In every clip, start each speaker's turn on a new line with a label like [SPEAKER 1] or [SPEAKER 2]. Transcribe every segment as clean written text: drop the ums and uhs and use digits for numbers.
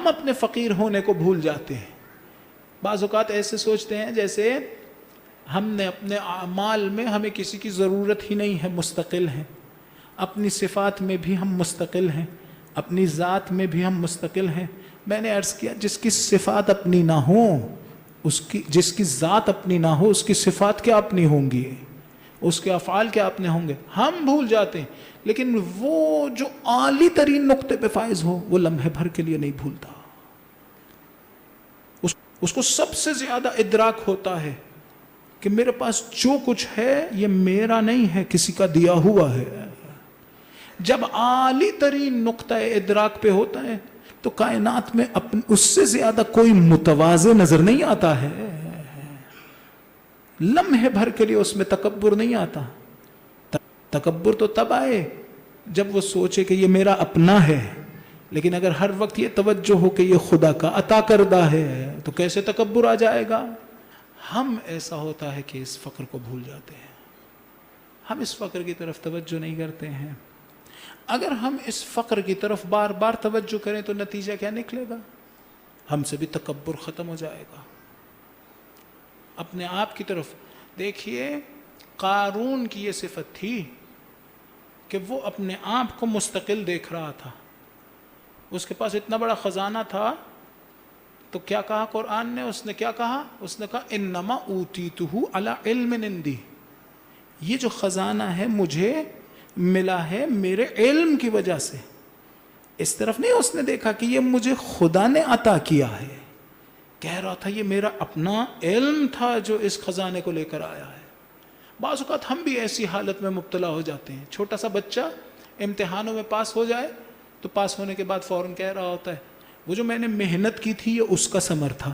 [SPEAKER 1] ہم اپنے فقیر ہونے کو بھول جاتے ہیں. بعض اوقات ایسے سوچتے ہیں جیسے ہم نے اپنے اعمال میں ہمیں کسی کی ضرورت ہی نہیں ہے، مستقل ہیں. اپنی صفات میں بھی ہم مستقل ہیں، اپنی ذات میں بھی ہم مستقل ہیں. میں نے عرض کیا جس کی صفات اپنی نہ ہوں، جس کی ذات اپنی نہ ہو، اس کی صفات کیا اپنی ہوں گی، اس کے افعال کیا اپنے ہوں گے. ہم بھول جاتے ہیں، لیکن وہ جو عالی ترین نقطے پہ فائز ہو وہ لمحے بھر کے لیے نہیں بھولتا. اس کو سب سے زیادہ ادراک ہوتا ہے کہ میرے پاس جو کچھ ہے یہ میرا نہیں ہے، کسی کا دیا ہوا ہے. جب عالی ترین نقطہ ادراک پہ ہوتا ہے تو کائنات میں اس سے زیادہ کوئی متواضع نظر نہیں آتا ہے. لمحے بھر کے لیے اس میں تکبر نہیں آتا. تکبر تو تب آئے جب وہ سوچے کہ یہ میرا اپنا ہے، لیکن اگر ہر وقت یہ توجہ ہو کہ یہ خدا کا عطا کردہ ہے تو کیسے تکبر آ جائے گا. ہم ایسا ہوتا ہے کہ اس فقر کو بھول جاتے ہیں، ہم اس فقر کی طرف توجہ نہیں کرتے ہیں. اگر ہم اس فقر کی طرف بار بار توجہ کریں تو نتیجہ کیا نکلے گا؟ ہم سے بھی تکبر ختم ہو جائے گا. اپنے آپ کی طرف دیکھیے، قارون کی یہ صفت تھی کہ وہ اپنے آپ کو مستقل دیکھ رہا تھا. اس کے پاس اتنا بڑا خزانہ تھا تو کیا کہا قرآن نے؟ اس نے کیا کہا؟ اس نے کہا انما اوتیتہ علی علم عندی، یہ جو خزانہ ہے مجھے ملا ہے میرے علم کی وجہ سے. اس طرف نہیں اس نے دیکھا کہ یہ مجھے خدا نے عطا کیا ہے، کہہ رہا تھا یہ میرا اپنا علم تھا جو اس خزانے کو لے کر آیا ہے. بعض اوقات ہم بھی ایسی حالت میں مبتلا ہو جاتے ہیں. چھوٹا سا بچہ امتحانوں میں پاس ہو جائے تو پاس ہونے کے بعد فوراً کہہ رہا ہوتا ہے وہ جو میں نے محنت کی تھی یہ اس کا ثمر تھا.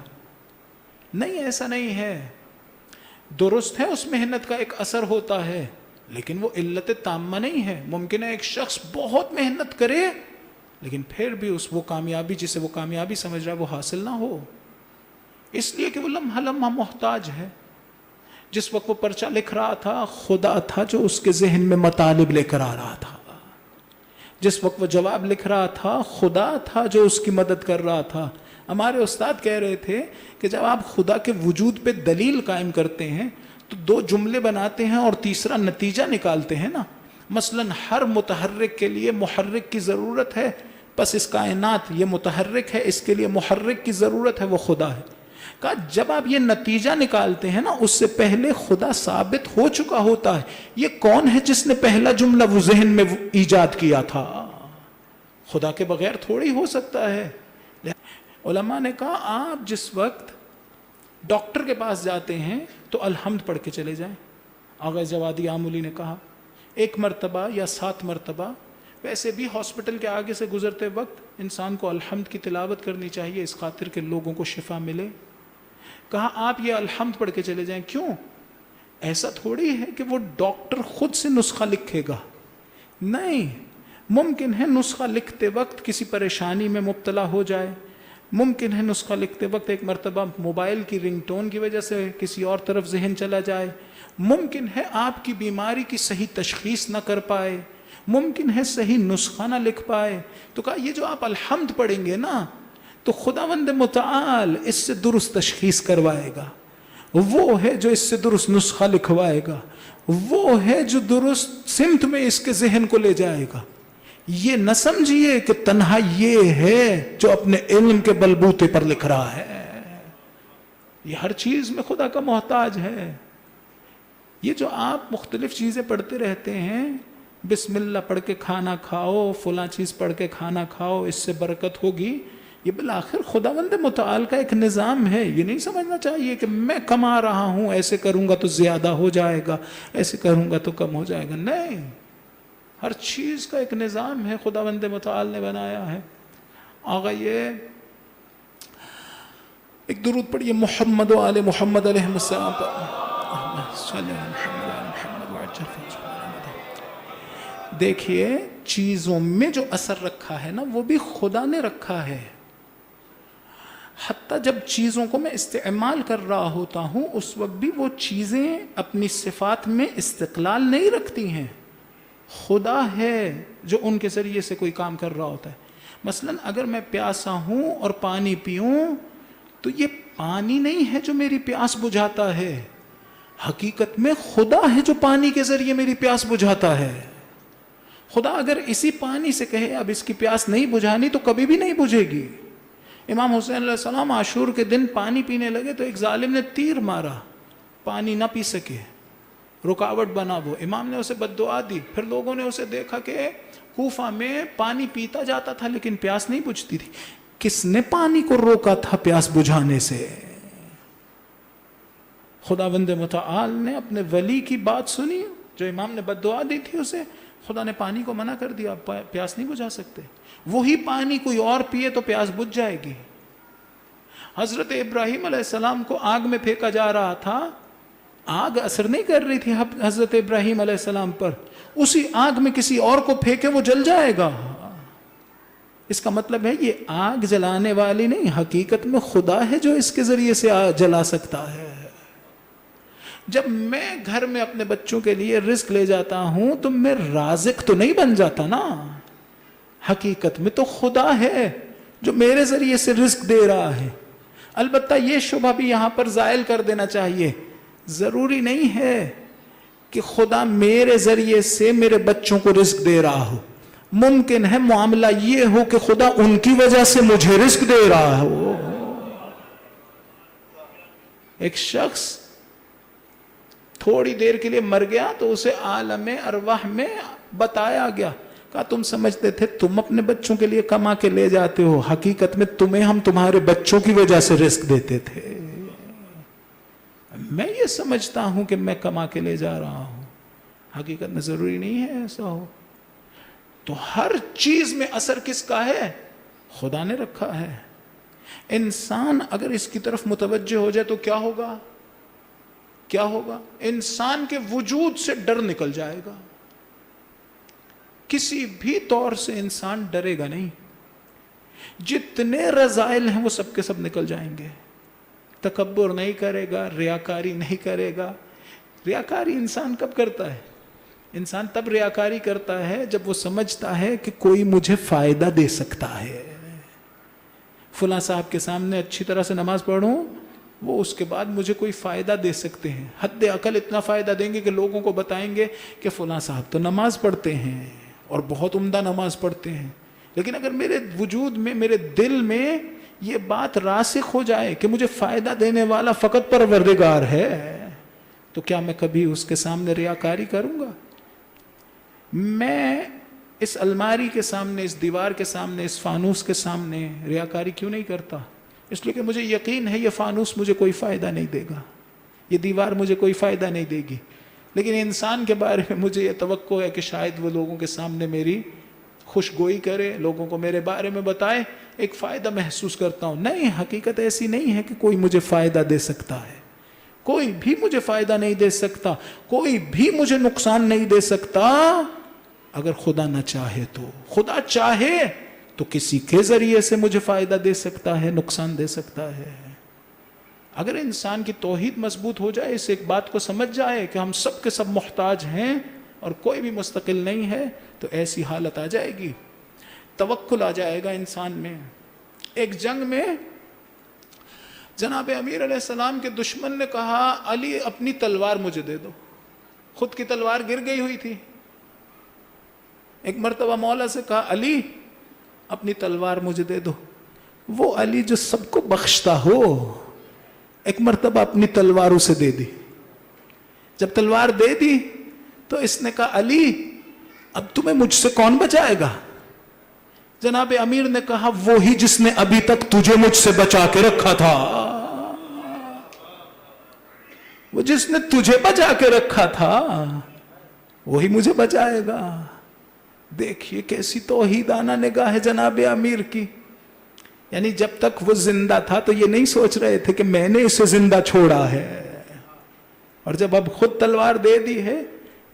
[SPEAKER 1] نہیں، ایسا نہیں ہے. درست ہے اس محنت کا ایک اثر ہوتا ہے، لیکن وہ علت تامہ نہیں ہے. ممکن ہے ایک شخص بہت محنت کرے لیکن پھر بھی وہ کامیابی جسے وہ کامیابی سمجھ رہا ہے وہ حاصل نہ ہو، اس لیے کہ وہ لمحہ لمحہ محتاج ہے. جس وقت وہ پرچہ لکھ رہا تھا خدا تھا جو اس کے ذہن میں مطالب لے کر آ رہا تھا. جس وقت وہ جواب لکھ رہا تھا خدا تھا جو اس کی مدد کر رہا تھا. ہمارے استاد کہہ رہے تھے کہ جب آپ خدا کے وجود پہ دلیل قائم کرتے ہیں تو دو جملے بناتے ہیں اور تیسرا نتیجہ نکالتے ہیں نا. مثلا ہر متحرک کے لیے محرک کی ضرورت ہے، بس اس کائنات یہ متحرک ہے، اس کے لیے محرک کی ضرورت ہے، وہ خدا ہے. کہا جب آپ یہ نتیجہ نکالتے ہیں نا اس سے پہلے خدا ثابت ہو چکا ہوتا ہے. یہ کون ہے جس نے پہلا جملہ وہ ذہن میں ایجاد کیا تھا؟ خدا کے بغیر تھوڑی ہو سکتا ہے. علماء نے کہا آپ جس وقت ڈاکٹر کے پاس جاتے ہیں تو الحمد پڑھ کے چلے جائیں. آغا جوادی آمولی نے کہا 1 مرتبہ یا 7 مرتبہ. ویسے بھی ہاسپٹل کے آگے سے گزرتے وقت انسان کو الحمد کی تلاوت کرنی چاہیے اس خاطر کہ لوگوں کو شفا ملے. کہا آپ یہ الحمد پڑھ کے چلے جائیں. کیوں؟ ایسا تھوڑی ہے کہ وہ ڈاکٹر خود سے نسخہ لکھے گا. نہیں، ممکن ہے نسخہ لکھتے وقت کسی پریشانی میں مبتلا ہو جائے، ممکن ہے نسخہ لکھتے وقت ایک مرتبہ موبائل کی رنگ ٹون کی وجہ سے کسی اور طرف ذہن چلا جائے، ممکن ہے آپ کی بیماری کی صحیح تشخیص نہ کر پائے، ممکن ہے صحیح نسخہ نہ لکھ پائے. تو کہا یہ جو آپ الحمد پڑھیں گے نا تو خداوند متعال اس سے درست تشخیص کروائے گا. وہ ہے جو اس سے درست نسخہ لکھوائے گا، وہ ہے جو درست سمت میں اس کے ذہن کو لے جائے گا. یہ نہ سمجھیے کہ تنہا یہ ہے جو اپنے علم کے بلبوتے پر لکھ رہا ہے، یہ ہر چیز میں خدا کا محتاج ہے. یہ جو آپ مختلف چیزیں پڑھتے رہتے ہیں، بسم اللہ پڑھ کے کھانا کھاؤ، فلاں چیز پڑھ کے کھانا کھاؤ، اس سے برکت ہوگی، یہ بالآخر خداوند متعال کا ایک نظام ہے. یہ نہیں سمجھنا چاہیے کہ میں کما رہا ہوں، ایسے کروں گا تو زیادہ ہو جائے گا، ایسے کروں گا تو کم ہو جائے گا. نہیں، ہر چیز کا ایک نظام ہے خداوند متعال نے بنایا ہے. آگا یہ ایک درود پڑھیے محمد و آل محمد علیہ السلام پر. دیکھیے چیزوں میں جو اثر رکھا ہے نا وہ بھی خدا نے رکھا ہے. حتیٰ جب چیزوں کو میں استعمال کر رہا ہوتا ہوں اس وقت بھی وہ چیزیں اپنی صفات میں استقلال نہیں رکھتی ہیں، خدا ہے جو ان کے ذریعے سے کوئی کام کر رہا ہوتا ہے. مثلاً اگر میں پیاسا ہوں اور پانی پیوں تو یہ پانی نہیں ہے جو میری پیاس بجھاتا ہے، حقیقت میں خدا ہے جو پانی کے ذریعے میری پیاس بجھاتا ہے. خدا اگر اسی پانی سے کہے اب اس کی پیاس نہیں بجھانی تو کبھی بھی نہیں بجھے گی. امام حسین علیہ السلام عاشور کے دن پانی پینے لگے تو ایک ظالم نے تیر مارا، پانی نہ پی سکے، رکاوٹ بنا وہ. امام نے اسے بد دعا دی. پھر لوگوں نے اسے دیکھا کہ کوفہ میں پانی پیتا جاتا تھا لیکن پیاس نہیں بجھتی تھی. کس نے پانی کو روکا تھا پیاس بجھانے سے؟ خداوند متعال نے اپنے ولی کی بات سنی جو امام نے بد دعا دی تھی اسے. خدا نے پانی کو منع کر دیا، آپ پیاس نہیں بجھا سکتے. وہی پانی کوئی اور پیے تو پیاس بجھ جائے گی. حضرت ابراہیم علیہ السلام کو آگ میں پھینکا جا رہا تھا، آگ اثر نہیں کر رہی تھی حضرت ابراہیم علیہ السلام پر. اسی آگ میں کسی اور کو پھینکے وہ جل جائے گا. اس کا مطلب ہے یہ آگ جلانے والی نہیں، حقیقت میں خدا ہے جو اس کے ذریعے سے جلا سکتا ہے. جب میں گھر میں اپنے بچوں کے لیے رزق لے جاتا ہوں تو میں رازق تو نہیں بن جاتا نا، حقیقت میں تو خدا ہے جو میرے ذریعے سے رزق دے رہا ہے. البتہ یہ شبہ بھی یہاں پر زائل کر دینا چاہیے، ضروری نہیں ہے کہ خدا میرے ذریعے سے میرے بچوں کو رزق دے رہا ہو. ممکن ہے معاملہ یہ ہو کہ خدا ان کی وجہ سے مجھے رزق دے رہا ہو. ایک شخص تھوڑی دیر کے لیے مر گیا تو اسے عالم ارواح میں بتایا گیا، کہا تم سمجھتے تھے تم اپنے بچوں کے لیے کما کے لے جاتے ہو، حقیقت میں تمہیں ہم تمہارے بچوں کی وجہ سے رزق دیتے تھے. میں یہ سمجھتا ہوں کہ میں کما کے لے جا رہا ہوں، حقیقت میں ضروری نہیں ہے ایسا ہو. تو ہر چیز میں اثر کس کا ہے؟ خدا نے رکھا ہے. انسان اگر اس کی طرف متوجہ ہو جائے تو کیا ہوگا؟ کیا ہوگا؟ انسان کے وجود سے ڈر نکل جائے گا. کسی بھی طور سے انسان ڈرے گا نہیں. جتنے رذائل ہیں وہ سب کے سب نکل جائیں گے. تکبر نہیں کرے گا، ریاکاری نہیں کرے گا. ریاکاری انسان کب کرتا ہے؟ انسان تب ریاکاری کرتا ہے جب وہ سمجھتا ہے کہ کوئی مجھے فائدہ دے سکتا ہے. فلاں صاحب کے سامنے اچھی طرح سے نماز پڑھوں، وہ اس کے بعد مجھے کوئی فائدہ دے سکتے ہیں. حد اقل اتنا فائدہ دیں گے کہ لوگوں کو بتائیں گے کہ فلاں صاحب تو نماز پڑھتے ہیں اور بہت عمدہ نماز پڑھتے ہیں. لیکن اگر میرے وجود میں، میرے دل میں یہ بات راسخ ہو جائے کہ مجھے فائدہ دینے والا فقط پروردگار ہے، تو کیا میں کبھی اس کے سامنے ریاکاری کروں گا؟ میں اس الماری کے سامنے، اس دیوار کے سامنے، اس فانوس کے سامنے ریاکاری کیوں نہیں کرتا؟ اس لیے کہ مجھے یقین ہے یہ فانوس مجھے کوئی فائدہ نہیں دے گا، یہ دیوار مجھے کوئی فائدہ نہیں دے گی. لیکن انسان کے بارے میں مجھے یہ توقع ہے کہ شاید وہ لوگوں کے سامنے میری خوشگوئی کرے، لوگوں کو میرے بارے میں بتائے، ایک فائدہ محسوس کرتا ہوں. نہیں، حقیقت ایسی نہیں ہے کہ کوئی مجھے فائدہ دے سکتا ہے. کوئی بھی مجھے فائدہ نہیں دے سکتا، کوئی بھی مجھے نقصان نہیں دے سکتا اگر خدا نہ چاہے تو. خدا چاہے تو کسی کے ذریعے سے مجھے فائدہ دے سکتا ہے، نقصان دے سکتا ہے. اگر انسان کی توحید مضبوط ہو جائے، اس ایک بات کو سمجھ جائے کہ ہم سب کے سب محتاج ہیں اور کوئی بھی مستقل نہیں ہے، تو ایسی حالت آ جائے گی، توکل آ جائے گا انسان میں. ایک جنگ میں جناب امیر علیہ السلام کے دشمن نے کہا علی اپنی تلوار مجھے دے دو. خود کی تلوار گر گئی ہوئی تھی. ایک مرتبہ مولا سے کہا علی اپنی تلوار مجھے دے دو. وہ علی جو سب کو بخشتا ہو ایک مرتبہ اپنی تلوار اسے دے دی. جب تلوار دے دی تو اس نے کہا علی اب تمہیں مجھ سے کون بچائے گا؟ جناب امیر نے کہا وہی جس نے ابھی تک تجھے مجھ سے بچا کے رکھا تھا، وہ جس نے تجھے بچا کے رکھا تھا وہی مجھے بچائے گا. دیکھیے کیسی توحیدانہ نگاہ ہے جناب امیر کی. یعنی جب تک وہ زندہ تھا تو یہ نہیں سوچ رہے تھے کہ میں نے اسے زندہ چھوڑا ہے، اور جب اب خود تلوار دے دی ہے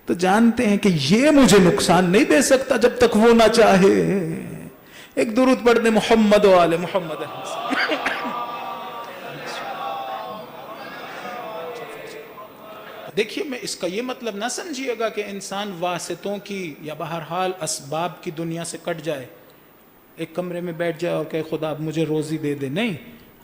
[SPEAKER 1] تو جانتے ہیں کہ یہ مجھے نقصان نہیں دے سکتا جب تک وہ نہ چاہے. ایک درود پڑھ دیں محمد و آل محمد. دیکھیے میں اس کا یہ مطلب نہ سمجھیے گا کہ انسان واسطوں کی یا بہرحال اسباب کی دنیا سے کٹ جائے. ایک کمرے میں بیٹھ جائے اور کہے خدا اب مجھے روزی دے دے. نہیں,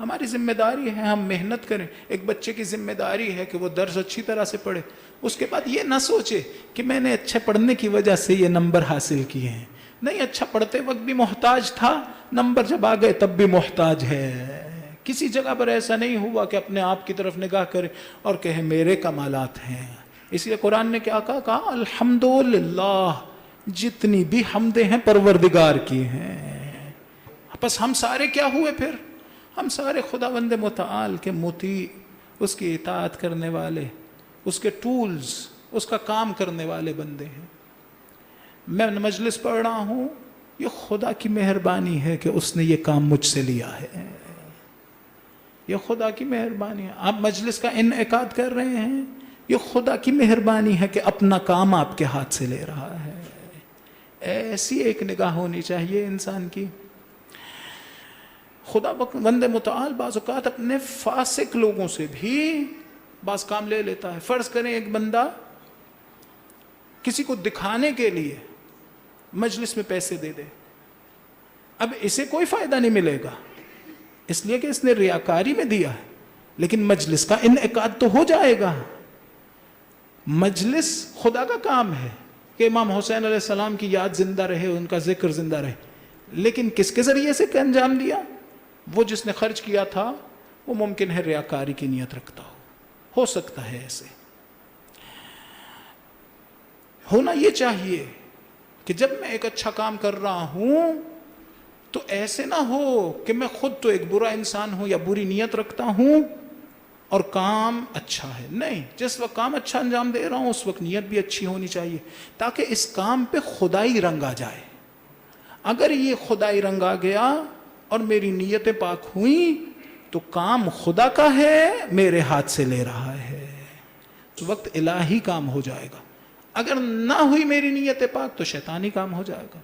[SPEAKER 1] ہماری ذمہ داری ہے ہم محنت کریں. ایک بچے کی ذمہ داری ہے کہ وہ درس اچھی طرح سے پڑھے. اس کے بعد یہ نہ سوچے کہ میں نے اچھے پڑھنے کی وجہ سے یہ نمبر حاصل کیے ہیں. نہیں, اچھا پڑھتے وقت بھی محتاج تھا, نمبر جب آ گئے تب بھی محتاج ہے. کسی جگہ پر ایسا نہیں ہوا کہ اپنے آپ کی طرف نگاہ کرے اور کہے میرے کمالات ہیں. اس لیے قرآن نے کیا کہا الحمدللہ, جتنی بھی حمدیں ہیں پروردگار کی ہیں. بس ہم سارے کیا ہوئے پھر؟ ہم سارے خداوند متعال کے مطیع, اس کی اطاعت کرنے والے, اس کے ٹولز, اس کا کام کرنے والے بندے ہیں. میں مجلس پڑھ رہا ہوں, یہ خدا کی مہربانی ہے کہ اس نے یہ کام مجھ سے لیا ہے. یہ خدا کی مہربانی ہے. آپ مجلس کا انعقاد کر رہے ہیں, یہ خدا کی مہربانی ہے کہ اپنا کام آپ کے ہاتھ سے لے رہا ہے. ایسی ایک نگاہ ہونی چاہیے انسان کی. خدا بند متعال بعض اوقات اپنے فاسق لوگوں سے بھی بعض کام لے لیتا ہے. فرض کریں ایک بندہ کسی کو دکھانے کے لیے مجلس میں پیسے دے دے, اب اسے کوئی فائدہ نہیں ملے گا اس لیے کہ اس نے ریاکاری میں دیا ہے, لیکن مجلس کا انعقاد تو ہو جائے گا. مجلس خدا کا کام ہے کہ امام حسین علیہ السلام کی یاد زندہ رہے, ان کا ذکر زندہ رہے, لیکن کس کے ذریعے سے انجام دیا؟ وہ جس نے خرچ کیا تھا وہ ممکن ہے ریاکاری کی نیت رکھتا ہو سکتا ہے. ایسے ہونا یہ چاہیے کہ جب میں ایک اچھا کام کر رہا ہوں تو ایسے نہ ہو کہ میں خود تو ایک برا انسان ہوں یا بری نیت رکھتا ہوں اور کام اچھا ہے. نہیں, جس وقت کام اچھا انجام دے رہا ہوں اس وقت نیت بھی اچھی ہونی چاہیے تاکہ اس کام پہ خدائی رنگ آ جائے. اگر یہ خدائی رنگ آ گیا اور میری نیتیں پاک ہوئیں تو کام خدا کا ہے, میرے ہاتھ سے لے رہا ہے, تو وقت الہی کام ہو جائے گا. اگر نہ ہوئی میری نیت پاک تو شیطانی کام ہو جائے گا.